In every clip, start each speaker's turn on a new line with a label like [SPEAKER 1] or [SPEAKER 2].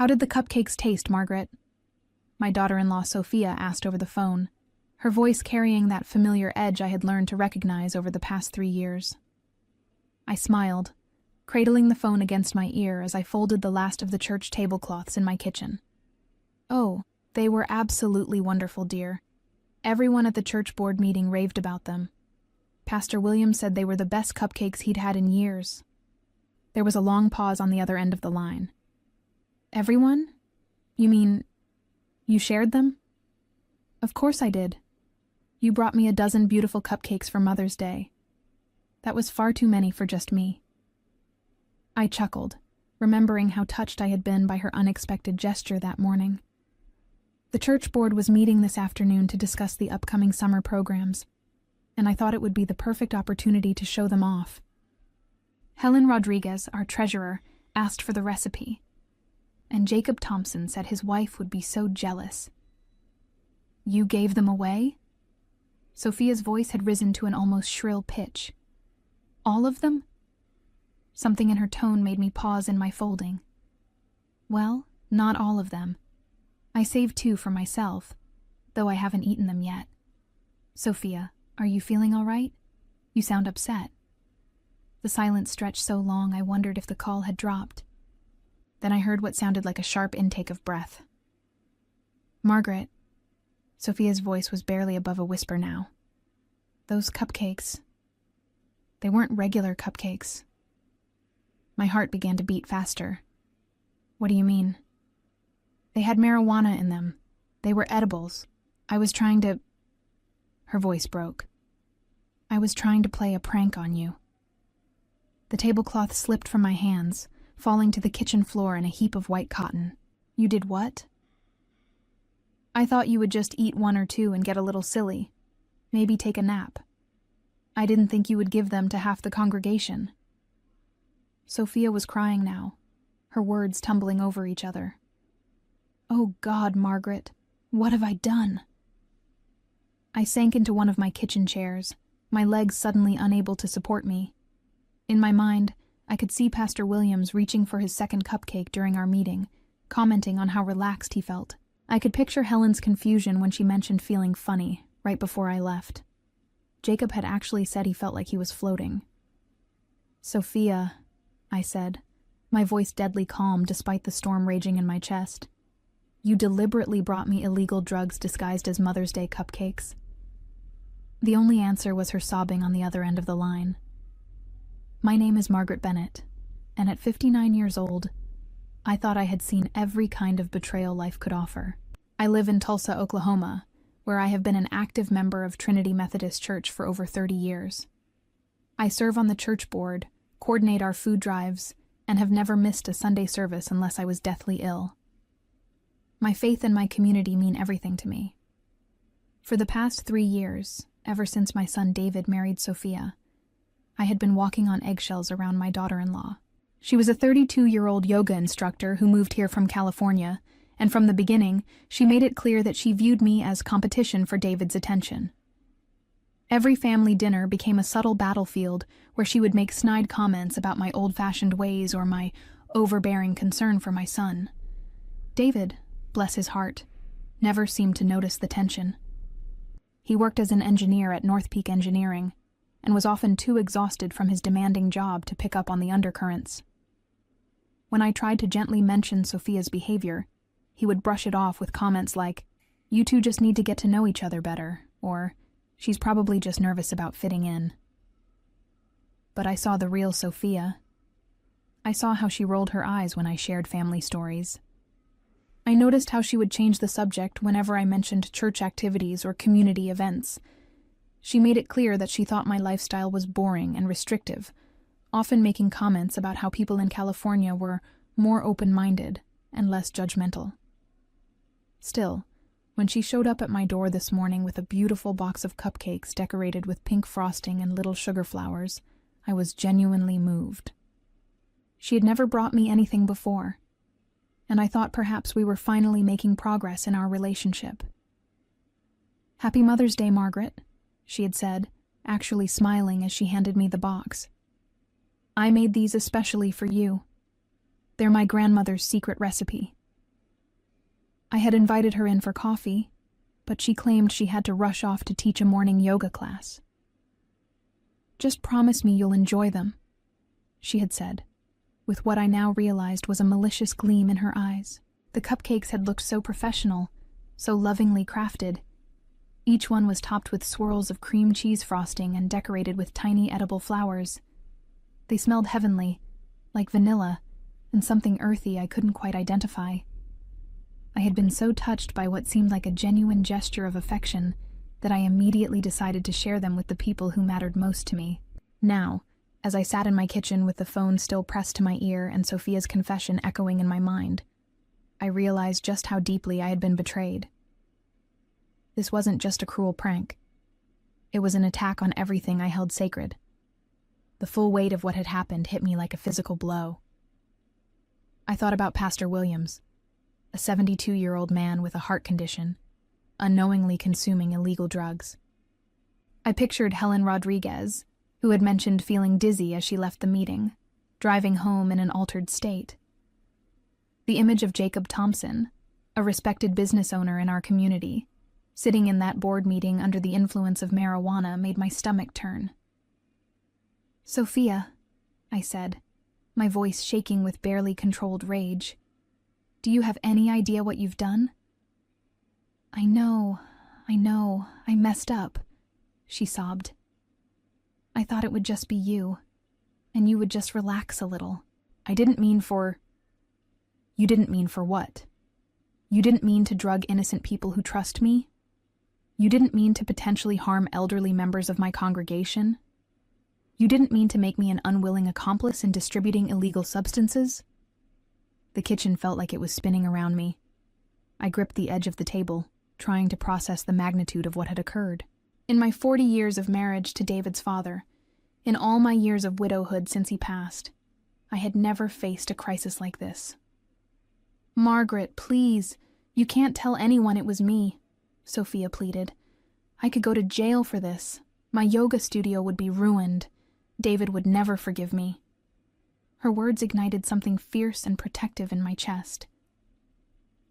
[SPEAKER 1] How did the cupcakes taste, Margaret? My daughter-in-law Sophia asked over the phone, her voice carrying that familiar edge I had learned to recognize over the past 3 years. I smiled, cradling the phone against my ear as I folded the last of the church tablecloths in my kitchen. Oh, they were absolutely wonderful, dear. Everyone at the church board meeting raved about them. Pastor Williams said they were the best cupcakes he'd had in years. There was a long pause on the other end of the line. Everyone? You mean, you shared them? Of course I did. You brought me a dozen beautiful cupcakes for Mother's Day. That was far too many for just me. I chuckled, remembering how touched I had been by her unexpected gesture that morning. The church board was meeting this afternoon to discuss the upcoming summer programs, and I thought it would be the perfect opportunity to show them off. Helen Rodriguez, our treasurer, asked for the recipe, and Jacob Thompson said his wife would be so jealous. You gave them away? Sophia's voice had risen to an almost shrill pitch. All of them? Something in her tone made me pause in my folding. Well, not all of them. I saved 2 for myself, though I haven't eaten them yet. Sophia, are you feeling all right? You sound upset. The silence stretched so long I wondered if the call had dropped. Then I heard what sounded like a sharp intake of breath. Margaret. Sophia's voice was barely above a whisper now. Those cupcakes. They weren't regular cupcakes. My heart began to beat faster. What do you mean? They had marijuana in them. They were edibles. I was trying to... Her voice broke. I was trying to play a prank on you. The tablecloth slipped from my hands, falling to the kitchen floor in a heap of white cotton. You did what? I thought you would just eat 1 or 2 and get a little silly. Maybe take a nap. I didn't think you would give them to half the congregation. Sophia was crying now, her words tumbling over each other. Oh God, Margaret, what have I done? I sank into one of my kitchen chairs, my legs suddenly unable to support me. In my mind, I could see Pastor Williams reaching for his second cupcake during our meeting, commenting on how relaxed he felt. I could picture Helen's confusion when she mentioned feeling funny, right before I left. Jacob had actually said he felt like he was floating. Sophia, I said, my voice deadly calm despite the storm raging in my chest. You deliberately brought me illegal drugs disguised as Mother's Day cupcakes. The only answer was her sobbing on the other end of the line. My name is Margaret Bennett, and at 59 years old, I thought I had seen every kind of betrayal life could offer. I live in Tulsa, Oklahoma, where I have been an active member of Trinity Methodist Church for over 30 years. I serve on the church board, coordinate our food drives, and have never missed a Sunday service unless I was deathly ill. My faith and my community mean everything to me. For the past 3 years, ever since my son David married Sophia, I had been walking on eggshells around my daughter-in-law. She was a 32-year-old yoga instructor who moved here from California, and from the beginning, she made it clear that she viewed me as competition for David's attention. Every family dinner became a subtle battlefield where she would make snide comments about my old-fashioned ways or my overbearing concern for my son. David, bless his heart, never seemed to notice the tension. He worked as an engineer at North Peak Engineering and was often too exhausted from his demanding job to pick up on the undercurrents. When I tried to gently mention Sophia's behavior, he would brush it off with comments like, "You two just need to get to know each other better," or, "She's probably just nervous about fitting in." But I saw the real Sophia. I saw how she rolled her eyes when I shared family stories. I noticed how she would change the subject whenever I mentioned church activities or community events. She made it clear that she thought my lifestyle was boring and restrictive, often making comments about how people in California were more open-minded and less judgmental. Still, when she showed up at my door this morning with a beautiful box of cupcakes decorated with pink frosting and little sugar flowers, I was genuinely moved. She had never brought me anything before, and I thought perhaps we were finally making progress in our relationship. "Happy Mother's Day, Margaret," she had said, actually smiling as she handed me the box. "I made these especially for you. They're my grandmother's secret recipe, I had invited her in for coffee, but she claimed she had to rush off to teach a morning yoga class. "Just promise me you'll enjoy them," she had said, with what I now realized was a malicious gleam in her eyes. The cupcakes had looked so professional, so lovingly crafted. Each one was topped with swirls of cream cheese frosting and decorated with tiny edible flowers. They smelled heavenly, like vanilla, and something earthy I couldn't quite identify. I had been so touched by what seemed like a genuine gesture of affection that I immediately decided to share them with the people who mattered most to me. Now, as I sat in my kitchen with the phone still pressed to my ear and Sophia's confession echoing in my mind, I realized just how deeply I had been betrayed. This wasn't just a cruel prank. It was an attack on everything I held sacred. The full weight of what had happened hit me like a physical blow. I thought about Pastor Williams, a 72-year-old man with a heart condition, unknowingly consuming illegal drugs. I pictured Helen Rodriguez, who had mentioned feeling dizzy as she left the meeting, driving home in an altered state. The image of Jacob Thompson, a respected business owner in our community, sitting in that board meeting under the influence of marijuana made my stomach turn. "Sophia," I said, my voice shaking with barely controlled rage, "do you have any idea what you've done?" I know, I messed up," she sobbed. "I thought it would just be you, and you would just relax a little. I didn't mean for..." "You didn't mean for what? You didn't mean to drug innocent people who trust me? You didn't mean to potentially harm elderly members of my congregation? You didn't mean to make me an unwilling accomplice in distributing illegal substances?" The kitchen felt like it was spinning around me. I gripped the edge of the table, trying to process the magnitude of what had occurred. In my 40 years of marriage to David's father, in all my years of widowhood since he passed, I had never faced a crisis like this. "Margaret, please, you can't tell anyone it was me," Sophia pleaded. "I could go to jail for this. My yoga studio would be ruined. David would never forgive me." Her words ignited something fierce and protective in my chest.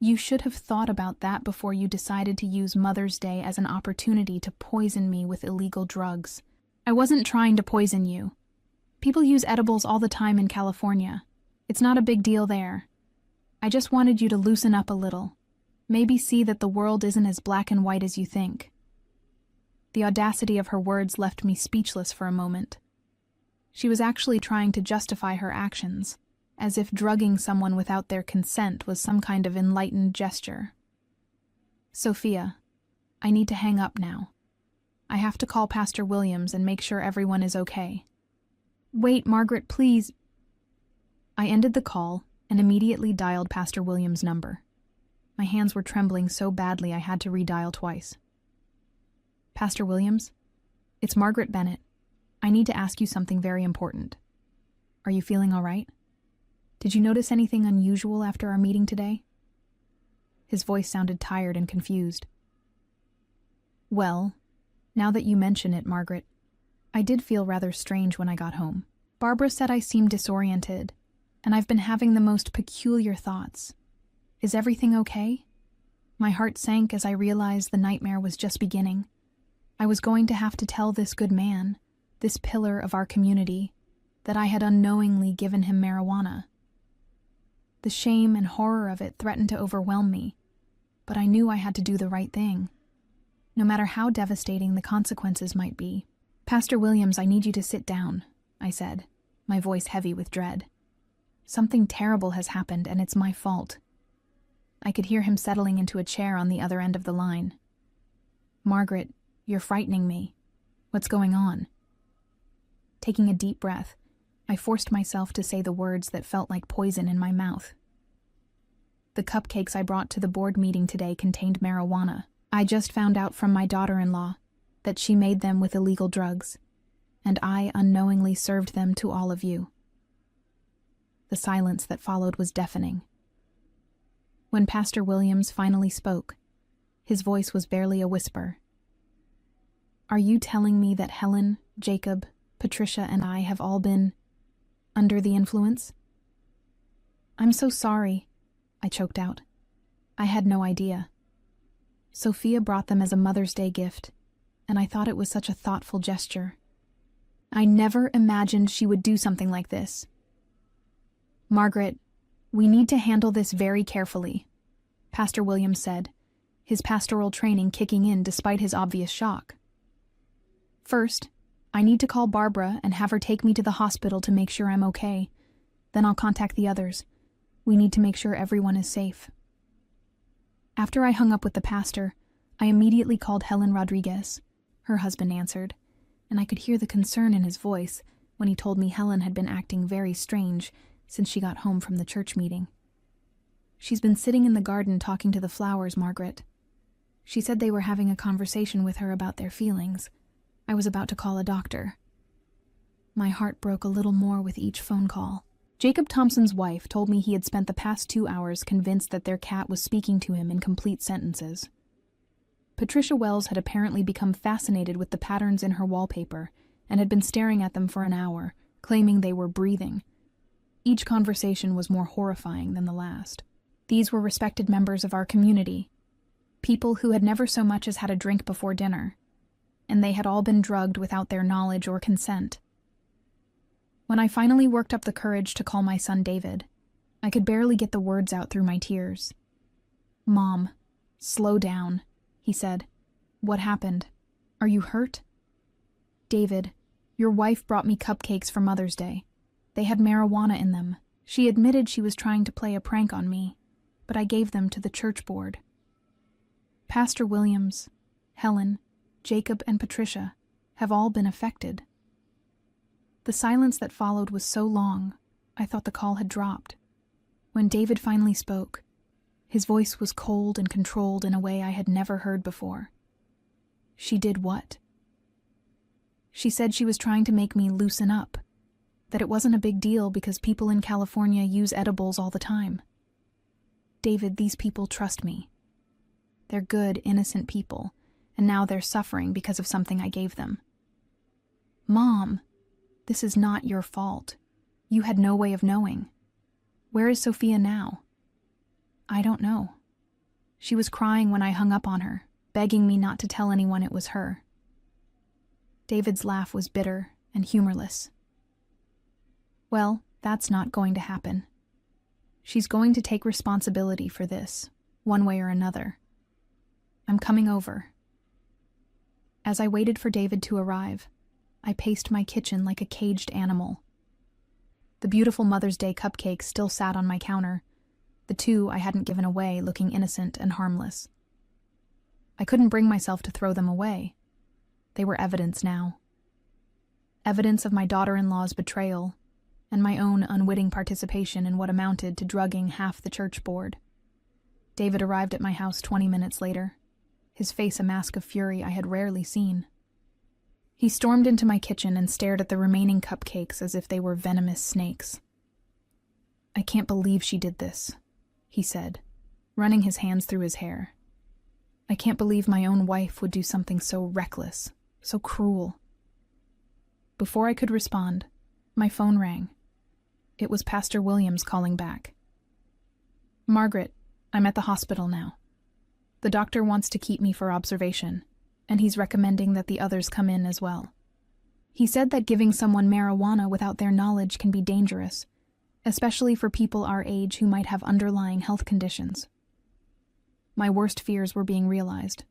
[SPEAKER 1] "You should have thought about that before you decided to use Mother's Day as an opportunity to poison me with illegal drugs. I wasn't trying to poison you. People use edibles all the time in California. It's not a big deal there. I just wanted you to loosen up a little. Maybe see that the world isn't as black and white as you think." The audacity of her words left me speechless for a moment. She was actually trying to justify her actions, as if drugging someone without their consent was some kind of enlightened gesture. "Sophia, I need to hang up now. I have to call Pastor Williams and make sure everyone is okay." "Wait, Margaret, please." I ended the call and immediately dialed Pastor Williams' number. My hands were trembling so badly I had to redial twice. "Pastor Williams, it's Margaret Bennett. I need to ask you something very important. Are you feeling all right? Did you notice anything unusual after our meeting today?" His voice sounded tired and confused. "Well, now that you mention it, Margaret, I did feel rather strange when I got home. Barbara said I seemed disoriented, and I've been having the most peculiar thoughts. Is everything okay?" My heart sank as I realized the nightmare was just beginning. I was going to have to tell this good man, this pillar of our community, that I had unknowingly given him marijuana. The shame and horror of it threatened to overwhelm me, but I knew I had to do the right thing, no matter how devastating the consequences might be. "Pastor Williams, I need you to sit down," I said, my voice heavy with dread. "Something terrible has happened, and it's my fault." I could hear him settling into a chair on the other end of the line. "Margaret, you're frightening me. What's going on?" Taking a deep breath, I forced myself to say the words that felt like poison in my mouth. "The cupcakes I brought to the board meeting today contained marijuana. I just found out from my daughter-in-law that she made them with illegal drugs, and I unknowingly served them to all of you." The silence that followed was deafening. When Pastor Williams finally spoke, his voice was barely a whisper. "Are you telling me that Helen, Jacob, Patricia, and I have all been under the influence?" "I'm so sorry," I choked out. I had no idea. Sophia brought them as a Mother's Day gift, and I thought it was such a thoughtful gesture. I never imagined she would do something like this. Margaret, we need to handle this very carefully, Pastor Williams said, his pastoral training kicking in despite his obvious shock. First, I need to call Barbara and have her take me to the hospital to make sure I'm okay. Then I'll contact the others. We need to make sure everyone is safe. After I hung up with the pastor, I immediately called Helen Rodriguez. Her husband answered, and I could hear the concern in his voice when he told me Helen had been acting very strange since she got home from the church meeting. She's been sitting in the garden talking to the flowers, Margaret. She said they were having a conversation with her about their feelings. I was about to call a doctor. My heart broke a little more with each phone call. Jacob Thompson's wife told me he had spent the past 2 hours convinced that their cat was speaking to him in complete sentences. Patricia Wells had apparently become fascinated with the patterns in her wallpaper and had been staring at them for an hour, claiming they were breathing. Each conversation was more horrifying than the last. These were respected members of our community, people who had never so much as had a drink before dinner, and they had all been drugged without their knowledge or consent. When I finally worked up the courage to call my son David, I could barely get the words out through my tears. "Mom, slow down," he said. "What happened? Are you hurt?" "David, your wife brought me cupcakes for Mother's Day. They had marijuana in them. She admitted she was trying to play a prank on me, but I gave them to the church board." Pastor Williams, Helen, Jacob, and Patricia have all been affected. The silence that followed was so long, I thought the call had dropped. When David finally spoke, his voice was cold and controlled in a way I had never heard before. "She did what?" "She said she was trying to make me loosen up, that it wasn't a big deal because people in California use edibles all the time. David, these people trust me. They're good, innocent people, and now they're suffering because of something I gave them." "Mom, this is not your fault. You had no way of knowing. Where is Sophia now?" "I don't know. She was crying when I hung up on her, begging me not to tell anyone it was her." David's laugh was bitter and humorless. "Well, that's not going to happen. She's going to take responsibility for this, one way or another. I'm coming over." As I waited for David to arrive, I paced my kitchen like a caged animal. The beautiful Mother's Day cupcakes still sat on my counter, the 2 I hadn't given away looking innocent and harmless. I couldn't bring myself to throw them away. They were evidence now. Evidence of my daughter-in-law's betrayal and my own unwitting participation in what amounted to drugging half the church board. David arrived at my house 20 minutes later, his face a mask of fury I had rarely seen. He stormed into my kitchen and stared at the remaining cupcakes as if they were venomous snakes. "I can't believe she did this," he said, running his hands through his hair. "I can't believe my own wife would do something so reckless, so cruel." Before I could respond, my phone rang. It was Pastor Williams calling back. "Margaret, I'm at the hospital now. The doctor wants to keep me for observation, and he's recommending that the others come in as well. He said that giving someone marijuana without their knowledge can be dangerous, especially for people our age who might have underlying health conditions." My worst fears were being realized.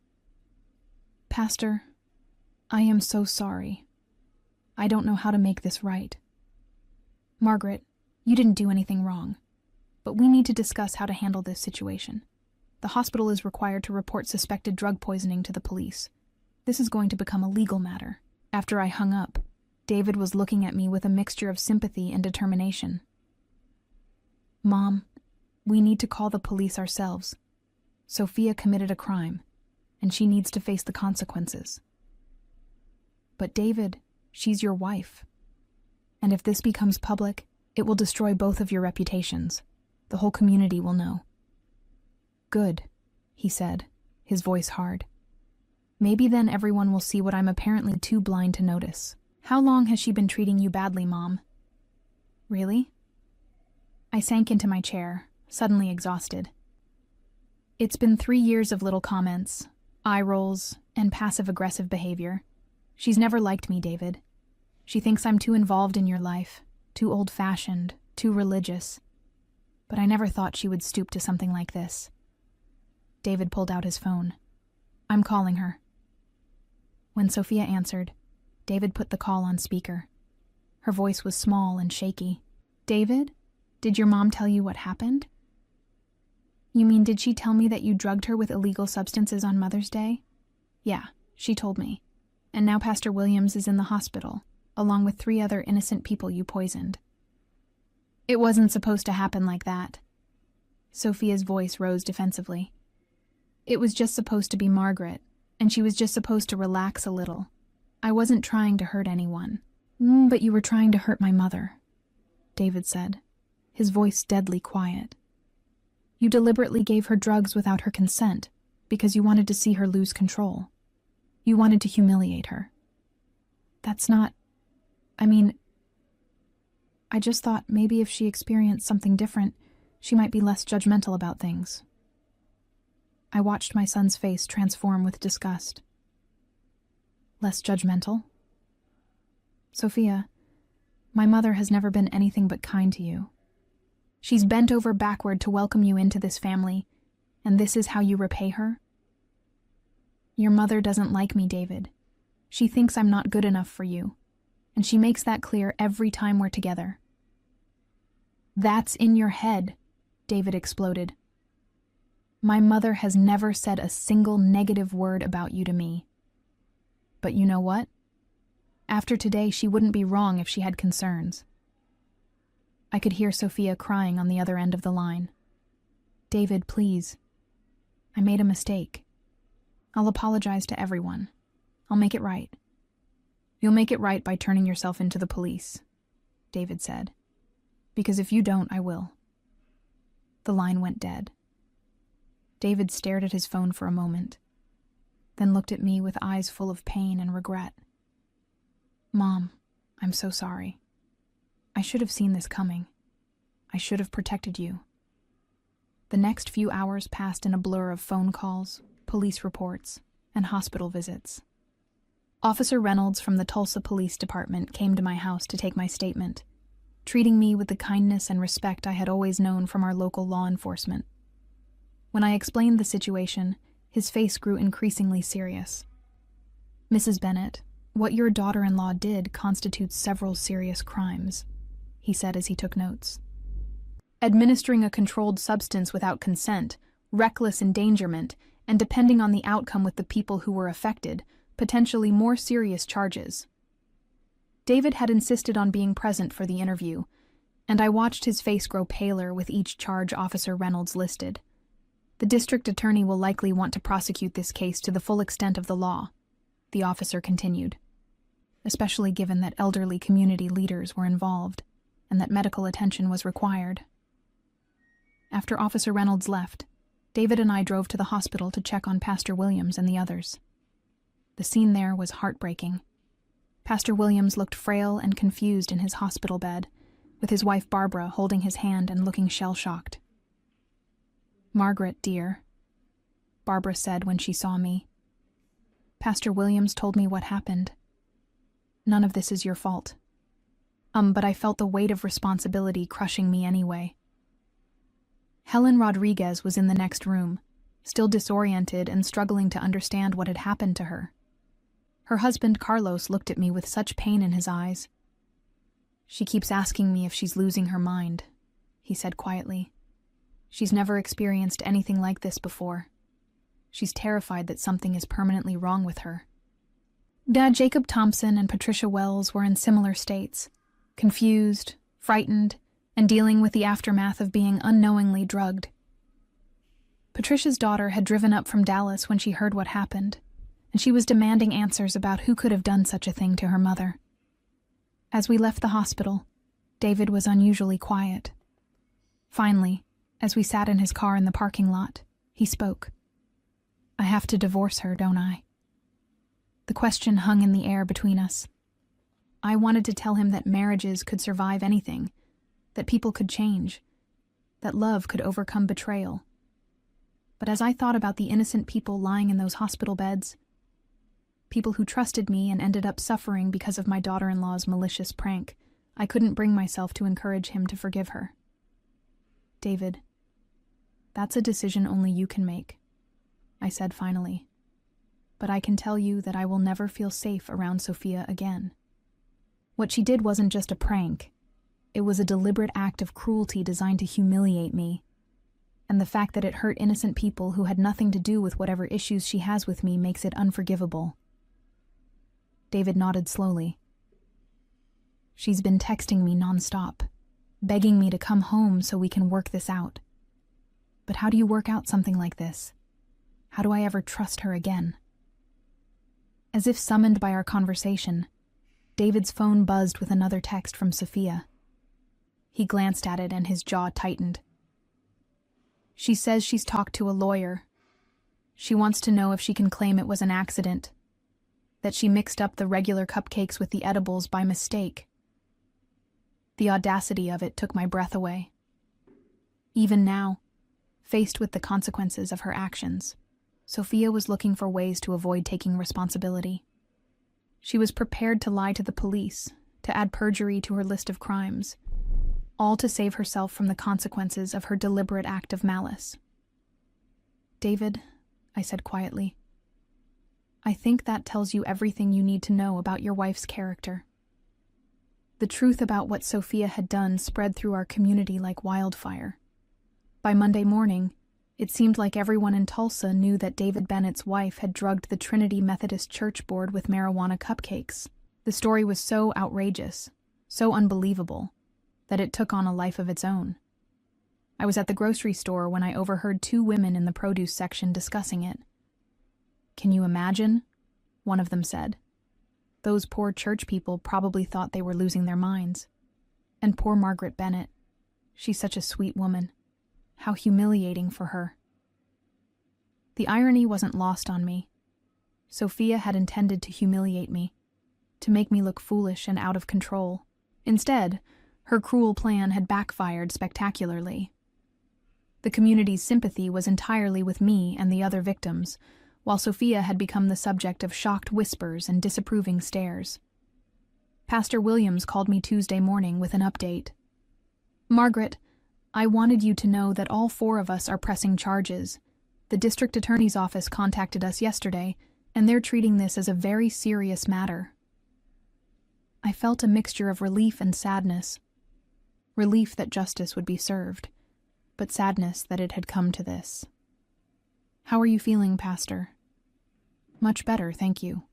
[SPEAKER 1] "Pastor, I am so sorry. I don't know how to make this right. Margaret, you didn't do anything wrong, but we need to discuss how to handle this situation. The hospital is required to report suspected drug poisoning to the police. This is going to become a legal matter." After I hung up, David was looking at me with a mixture of sympathy and determination. "Mom, we need to call the police ourselves. Sophia committed a crime, and she needs to face the consequences." "But David, she's your wife. And if this becomes public, it will destroy both of your reputations. The whole community will know." "Good," he said, his voice hard. "Maybe then everyone will see what I'm apparently too blind to notice. How long has she been treating you badly, Mom?" "Really?" I sank into my chair, suddenly exhausted. It's been 3 years of little comments, eye rolls, and passive-aggressive behavior. She's never liked me, David. She thinks I'm too involved in your life, too old-fashioned, too religious. But I never thought she would stoop to something like this. David pulled out his phone. I'm calling her. When Sophia answered, David put the call on speaker. Her voice was small and shaky. David, did your mom tell you what happened? You mean, did she tell me that you drugged her with illegal substances on Mother's Day? Yeah, she told me. And now Pastor Williams is in the hospital, along with 3 other innocent people you poisoned. It wasn't supposed to happen like that. Sophia's voice rose defensively. It was just supposed to be Margaret, and she was just supposed to relax a little. I wasn't trying to hurt anyone. But you were trying to hurt my mother, David said, his voice deadly quiet. You deliberately gave her drugs without her consent because you wanted to see her lose control. You wanted to humiliate her. That's not... I just thought maybe if she experienced something different, she might be less judgmental about things. I watched my son's face transform with disgust. Less judgmental? Sophia, my mother has never been anything but kind to you. She's bent over backward to welcome you into this family, and this is how you repay her? Your mother doesn't like me, David. She thinks I'm not good enough for you, and she makes that clear every time we're together. That's in your head, David exploded. My mother has never said a single negative word about you to me. But you know what? After today, she wouldn't be wrong if she had concerns. I could hear Sophia crying on the other end of the line. David, please. I made a mistake. I'll apologize to everyone. I'll make it right. You'll make it right by turning yourself into the police, David said. Because if you don't, I will. The line went dead. David stared at his phone for a moment, then looked at me with eyes full of pain and regret. Mom, I'm so sorry. I should have seen this coming. I should have protected you. The next few hours passed in a blur of phone calls, police reports, and hospital visits. Officer Reynolds from the Tulsa Police Department came to my house to take my statement, treating me with the kindness and respect I had always known from our local law enforcement. When I explained the situation, his face grew increasingly serious. Mrs. Bennett, what your daughter-in-law did constitutes several serious crimes, he said as he took notes. Administering a controlled substance without consent, reckless endangerment, and depending on the outcome with the people who were affected, potentially more serious charges. David had insisted on being present for the interview, and I watched his face grow paler with each charge Officer Reynolds listed. The district attorney will likely want to prosecute this case to the full extent of the law, the officer continued, especially given that elderly community leaders were involved and that medical attention was required. After Officer Reynolds left, David and I drove to the hospital to check on Pastor Williams and the others. The scene there was heartbreaking. Pastor Williams looked frail and confused in his hospital bed, with his wife Barbara holding his hand and looking shell-shocked. Margaret, dear, Barbara said when she saw me. Pastor Williams told me what happened. None of this is your fault. But I felt the weight of responsibility crushing me anyway. Helen Rodriguez was in the next room, still disoriented and struggling to understand what had happened to her. Her husband Carlos looked at me with such pain in his eyes. She keeps asking me if she's losing her mind, he said quietly. She's never experienced anything like this before. She's terrified that something is permanently wrong with her. Dad Jacob Thompson and Patricia Wells were in similar states, confused, frightened, and dealing with the aftermath of being unknowingly drugged. Patricia's daughter had driven up from Dallas when she heard what happened, and she was demanding answers about who could have done such a thing to her mother. As we left the hospital, David was unusually quiet. Finally, as we sat in his car in the parking lot, he spoke. I have to divorce her, don't I? The question hung in the air between us. I wanted to tell him that marriages could survive anything, that people could change, that love could overcome betrayal. But as I thought about the innocent people lying in those hospital beds, people who trusted me and ended up suffering because of my daughter-in-law's malicious prank, I couldn't bring myself to encourage him to forgive her. David, that's a decision only you can make, I said finally. But I can tell you that I will never feel safe around Sophia again. What she did wasn't just a prank. It was a deliberate act of cruelty designed to humiliate me. And the fact that it hurt innocent people who had nothing to do with whatever issues she has with me makes it unforgivable. David nodded slowly. She's been texting me nonstop, begging me to come home so we can work this out. But how do you work out something like this? How do I ever trust her again? As if summoned by our conversation, David's phone buzzed with another text from Sophia. He glanced at it and his jaw tightened. She says she's talked to a lawyer. She wants to know if she can claim it was an accident, that she mixed up the regular cupcakes with the edibles by mistake. The audacity of it took my breath away. Even now, faced with the consequences of her actions, Sophia was looking for ways to avoid taking responsibility. She was prepared to lie to the police, to add perjury to her list of crimes, all to save herself from the consequences of her deliberate act of malice. David, I said quietly, I think that tells you everything you need to know about your wife's character. The truth about what Sophia had done spread through our community like wildfire. By Monday morning, it seemed like everyone in Tulsa knew that David Bennett's wife had drugged the Trinity Methodist Church board with marijuana cupcakes. The story was so outrageous, so unbelievable, that it took on a life of its own. I was at the grocery store when I overheard two women in the produce section discussing it. Can you imagine? One of them said. Those poor church people probably thought they were losing their minds. And poor Margaret Bennett. She's such a sweet woman. How humiliating for her. The irony wasn't lost on me. Sophia had intended to humiliate me, to make me look foolish and out of control. Instead, her cruel plan had backfired spectacularly. The community's sympathy was entirely with me and the other victims, while Sophia had become the subject of shocked whispers and disapproving stares. Pastor Williams called me Tuesday morning with an update. Margaret, I wanted you to know that all 4 of us are pressing charges. The district attorney's office contacted us yesterday, and they're treating this as a very serious matter. I felt a mixture of relief and sadness. Relief that justice would be served, but sadness that it had come to this. How are you feeling, Pastor? Much better, thank you.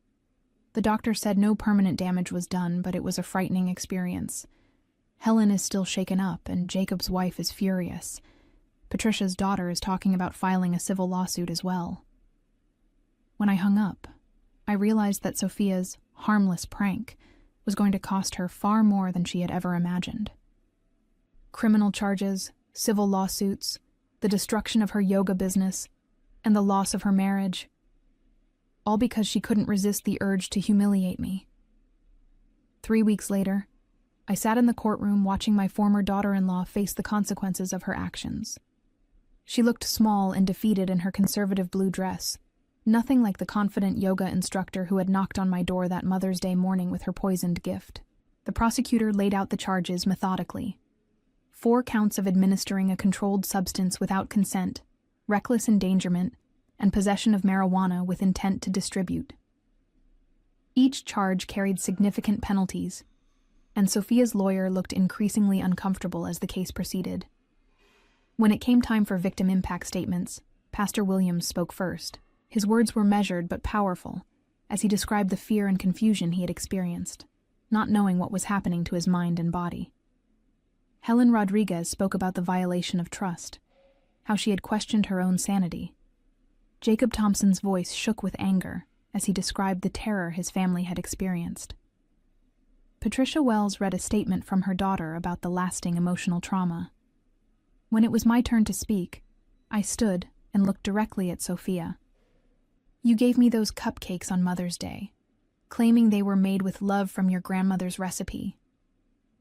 [SPEAKER 1] The doctor said no permanent damage was done, but it was a frightening experience. Helen is still shaken up, and Jacob's wife is furious. Patricia's daughter is talking about filing a civil lawsuit as well. When I hung up, I realized that Sophia's harmless prank was going to cost her far more than she had ever imagined. Criminal charges, civil lawsuits, the destruction of her yoga business, and the loss of her marriage, all because she couldn't resist the urge to humiliate me. 3 weeks later, I sat in the courtroom watching my former daughter-in-law face the consequences of her actions. She looked small and defeated in her conservative blue dress, nothing like the confident yoga instructor who had knocked on my door that Mother's Day morning with her poisoned gift. The prosecutor laid out the charges methodically. 4 counts of administering a controlled substance without consent, reckless endangerment, and possession of marijuana with intent to distribute. Each charge carried significant penalties, and Sophia's lawyer looked increasingly uncomfortable as the case proceeded. When it came time for victim impact statements, Pastor Williams spoke first. His words were measured but powerful, as he described the fear and confusion he had experienced, not knowing what was happening to his mind and body. Helen Rodriguez spoke about the violation of trust, how she had questioned her own sanity. Jacob Thompson's voice shook with anger as he described the terror his family had experienced. Patricia Wells read a statement from her daughter about the lasting emotional trauma. When it was my turn to speak, I stood and looked directly at Sophia. You gave me those cupcakes on Mother's Day, claiming they were made with love from your grandmother's recipe.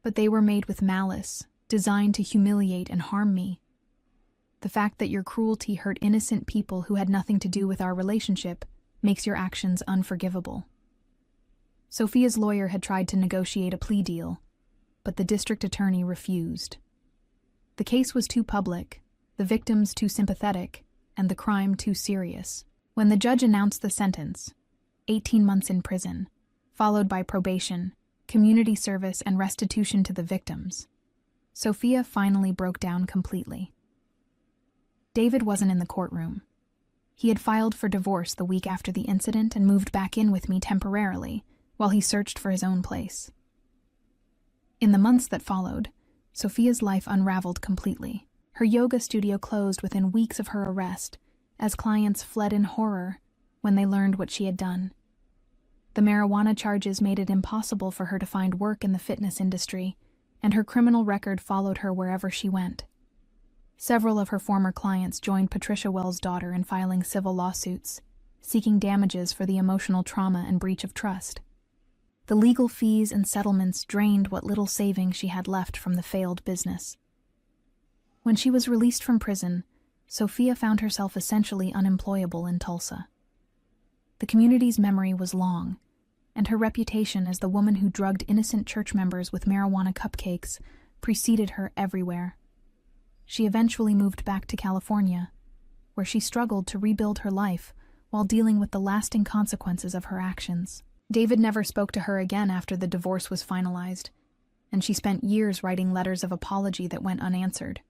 [SPEAKER 1] But they were made with malice, designed to humiliate and harm me. The fact that your cruelty hurt innocent people who had nothing to do with our relationship makes your actions unforgivable." Sophia's lawyer had tried to negotiate a plea deal, but the district attorney refused. The case was too public, the victims too sympathetic, and the crime too serious. When the judge announced the sentence, 18 months in prison, followed by probation, community service, and restitution to the victims, Sophia finally broke down completely. David wasn't in the courtroom. He had filed for divorce the week after the incident and moved back in with me temporarily while he searched for his own place. In the months that followed, Sophia's life unraveled completely. Her yoga studio closed within weeks of her arrest, as clients fled in horror when they learned what she had done. The marijuana charges made it impossible for her to find work in the fitness industry, and her criminal record followed her wherever she went. Several of her former clients joined Patricia Wells' daughter in filing civil lawsuits, seeking damages for the emotional trauma and breach of trust. The legal fees and settlements drained what little savings she had left from the failed business. When she was released from prison, Sophia found herself essentially unemployable in Tulsa. The community's memory was long, and her reputation as the woman who drugged innocent church members with marijuana cupcakes preceded her everywhere. She eventually moved back to California, where she struggled to rebuild her life while dealing with the lasting consequences of her actions. David never spoke to her again after the divorce was finalized, and she spent years writing letters of apology that went unanswered.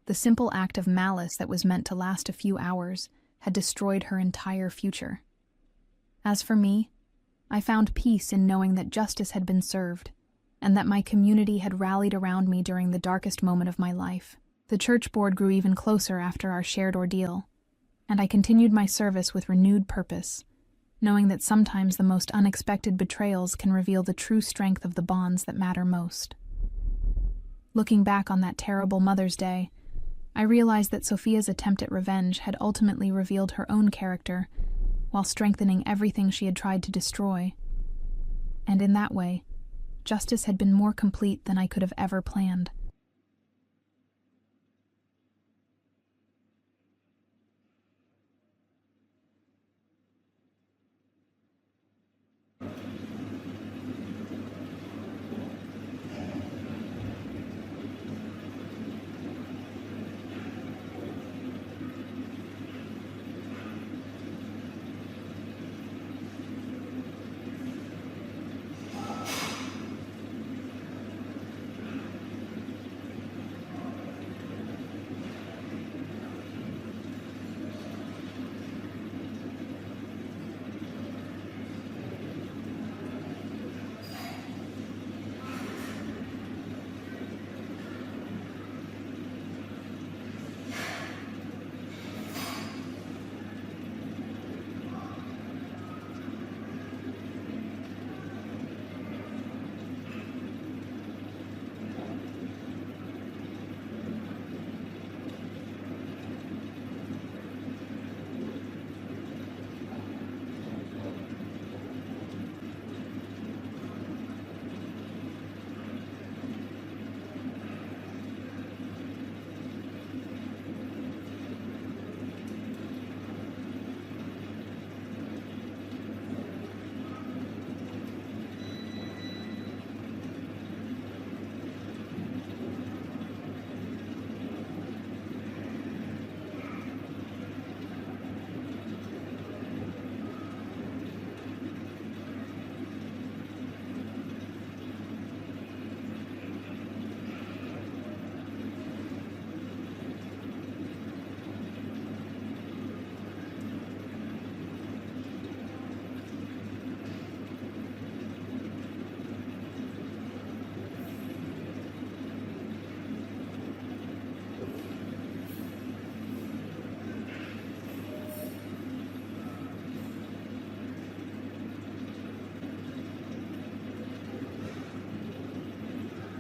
[SPEAKER 1] The simple act of malice that was meant to last a few hours had destroyed her entire future. As for me, I found peace in knowing that justice had been served, and that my community had rallied around me during the darkest moment of my life. The church board grew even closer after our shared ordeal, and I continued my service with renewed purpose, knowing that sometimes the most unexpected betrayals can reveal the true strength of the bonds that matter most. Looking back on that terrible Mother's Day, I realized that Sophia's attempt at revenge had ultimately revealed her own character, while strengthening everything she had tried to destroy. And in that way, justice had been more complete than I could have ever planned.